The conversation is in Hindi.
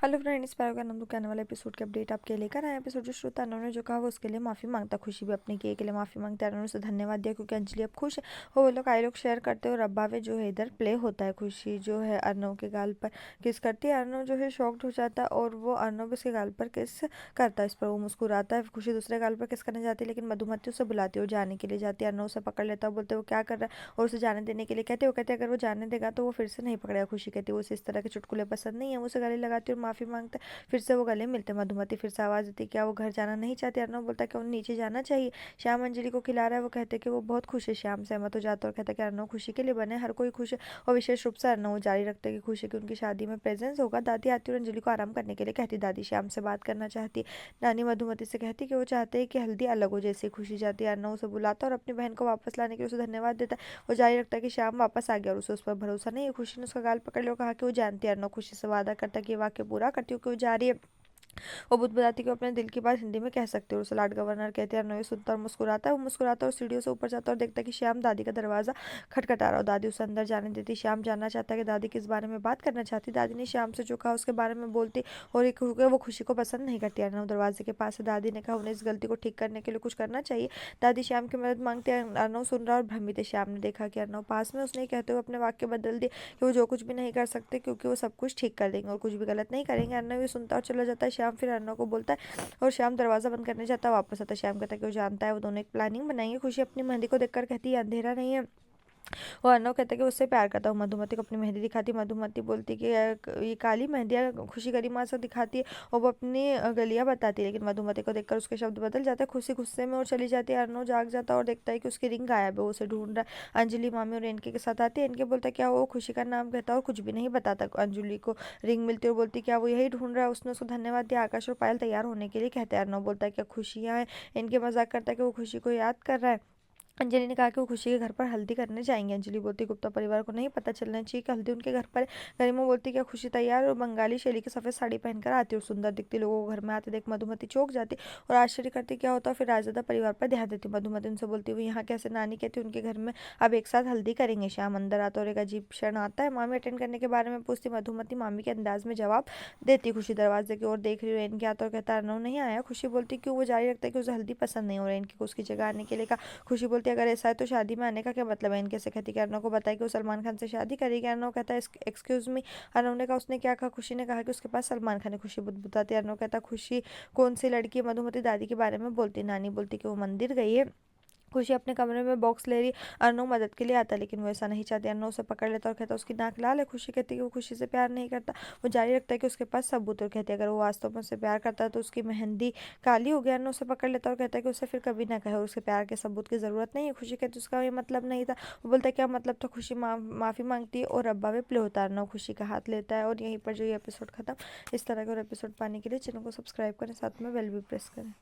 हेलो फ्रेंड, इस बार का नंदू के आने वाले एपिसोड के अपडेट आपके लेकर आए। एपिसोड जो श्रोता अनु ने जो कहा वो उसके लिए माफी मांगता, खुशी भी अपने किए के लिए माफी मांगता है। अनु ने उसे धन्यवाद दिया क्योंकि अंजलि अब खुश है। वो लोग आई लोग शेयर करते हैं और रब्बावे जो है इधर प्ले होता है। खुशी जो है अर्नव के गाल पर किस करती है। अर्नव जो है शॉक्ड हो जाता है और वो अर्नव उसके गाल पर किस करता है। इस पर वो मुस्कुराता है। खुशी दूसरे गाल पर किस करने जाती है लेकिन मधुमती उसे बुलाती है और जाने के लिए जाती है। अर्नव उसे पकड़ लेता है, बोलते वो क्या कर रहा है और उसे जाने देने के लिए कहते अगर वो जाने देगा तो वो फिर से नहीं पकड़ेगा। खुशी कहती है वो इस तरह के चुटकुले पसंद नहीं है। वो उसे गले लगाती है और माफी मांगता है। फिर से वो गले मिलते। मधुमती फिर से आवाज देती क्या वो घर जाना नहीं चाहती। अर्नव बोलता है कि उन्हें नीचे जाना चाहिए। श्याम अंजलि को खिला रहा है। वो कहते कि वो बहुत खुश है। श्याम सहमत हो जाता है और कहता है कि अर्नव खुशी के लिए बने, हर कोई खुश है और विशेष रूप से अर्नव। जारी रखते कि खुशी की उनकी शादी में प्रेजेंस होगा। दादी आती और अंजलि को आराम करने के लिए कहती। दादी श्याम से बात करना चाहती है। नानी मधुमती से कहती कि वो चाहते हैं कि हल्दी अलग हो। जैसे खुशी जाती है अर्नव उसे बुलाता और अपनी बहन को वापस लाने के लिए उसे धन्यवाद देता है। वो जारी रखता है कि श्याम वापस आ गया और उसे उस पर भरोसा नहीं है। खुशी ने उसका गाल पकड़ लिया और कहा कि वो जानती है। अर्नव खुशी से वादा करता कि ये वाक्य पूरा करती हूँ कि वो जा रही है। वो बुद्ध बताती कि वो अपने दिल की बात हिंदी में कह सकते हो। उसे लॉर्ड गवर्नर कहते हैं। अर्नव सुनता और मुस्कुराता है। वो मुस्कुराता और सीढ़ियों से ऊपर जाता और देखता है कि श्याम दादी का दरवाजा खटखटा रहा हो। दादी उसे अंदर जाने देती। श्याम जानना चाहता है कि दादी किस बारे में बात करना चाहती। दादी ने श्याम से जो कहा उसके बारे में बोलती और एक वो खुशी को पसंद नहीं करती। अर्नव दरवाजे के पास है। दादी ने कहा उन्हें इस गलती को ठीक करने के लिए कुछ करना चाहिए। दादी श्याम की मदद मांगती है। अर्नव सुन रहा और भ्रमित है। श्याम ने देखा कि अर्नव पास में, उसने कहते हुए अपने वाक्य बदल दिए कि वो जो कुछ भी नहीं कर सकते क्योंकि वो सब कुछ ठीक कर देंगे और कुछ भी गलत नहीं करेंगे। अर्नव ये सुनता और चला जाता है। श्याम फिर अर्नव को बोलता है और श्याम दरवाजा बंद करने जाता है। वापस आता है। श्याम कहता है कि वो जानता है वो दोनों एक प्लानिंग बनाएंगे। खुशी अपनी मेहंदी को देखकर कहती है अंधेरा नहीं है। और अर्नव कहता है कि उससे प्यार करता हूँ। मधुमती को अपनी मेहंदी दिखाती। मधुमती बोलती कि ये काली मेहंदियाँ खुशी गरिमा से दिखाती है और वो अपनी गलियाँ बताती है। लेकिन मधुमती को देखकर उसके शब्द बदल जाते हैं। खुशी गुस्से में और चली जाती है। अर्नव जाग जाता है और देखता है कि उसकी रिंग गायब है। वो उसे ढूंढ रहा है। अंजलि मामी और इनके साथ आती है। इनके बोलता है क्या वो खुशी का नाम कहता है और कुछ भी नहीं बताता। अंजलि को रिंग मिलती है और बोलती क्या वो यही ढूंढ रहा है। उसने उसको धन्यवाद दिया। आकाश और पायल तैयार होने के लिए कहते हैं। अर्नव बोलता है क्या खुशियाँ हैं। इनके मजाक करता है कि वो खुशी को याद कर रहा है। अंजलि ने कहा कि वो खुशी के घर पर हल्दी करने जाएंगे। अंजलि बोलती गुप्ता परिवार को नहीं पता चलना चाहिए कि हल्दी उनके घर पर है। गरिमा बोलती क्या खुशी तैयार और बंगाली शैली की सफेद साड़ी पहनकर आती और सुंदर दिखती। लोगों को घर में आते देख मधुमती चौंक जाती और आश्चर्य करती क्या होता। फिर राजदा परिवार पर ध्यान देती। मधुमती उनसे बोलती हुई यहाँ कैसे। नानी कहती उनके घर में अब एक साथ हल्दी करेंगे। श्याम अंदर आता और एक अजीब क्षण आता है। मामी अटेंड करने के बारे में पूछती। मधुमती मामी के अंदाज में जवाब देती। खुशी दरवाजे की ओर देख रही है। इनके आता और कहता अर्नव नहीं आया। खुशी बोलती क्यों। वो जारी रखता है कि उसे हल्दी पसंद नहीं हो रहा है। इनकी उसकी जगह आने के लिए कहा। खुशी बोलती है अगर ऐसा है तो शादी में आने का क्या मतलब है। इनके से कहती कि अर्नव को बताया कि वो सलमान खान से शादी करेगी। अर्नव कहता है एक्सक्यूज मी। अर्नव ने कहा उसने क्या कहा। खुशी ने कहा कि उसके पास सलमान खान है। खुशी बुदबुदाती है। अर्नव कहता खुशी कौन सी लड़की है। मधुमती दादी के बारे में बोलती। नानी बोलती कि वो मंदिर गई है। खुशी अपने कमरे में बॉक्स ले रही। अर्नव मदद के लिए आता लेकिन वो ऐसा नहीं चाहती। अर्नव उसे पकड़ लेता और कहता उसकी नाक लाल है। खुशी कहती है कि वो खुशी से प्यार नहीं करता। वो जारी रखता है कि उसके पास सबूत और कहती है अगर वो वास्तव में उससे प्यार करता है तो उसकी मेहंदी काली हो गया। अर्नव उसे पकड़ लेता और कहता है कि उसे फिर कभी ना कहे और उसके प्यार के सबूत की जरूरत नहीं है। खुशी कहती उसका ये मतलब नहीं था। वो बोलता है क्या मतलब था। खुशी माफी मांगती है और अब्बा में प्ले होता है। अर्नव खुशी का हाथ लेता है और यहीं पर जो ये एपिसोड खत्म। इस तरह के और एपिसोड पाने के लिए चैनल को सब्सक्राइब करें, साथ में बेल भी प्रेस करें।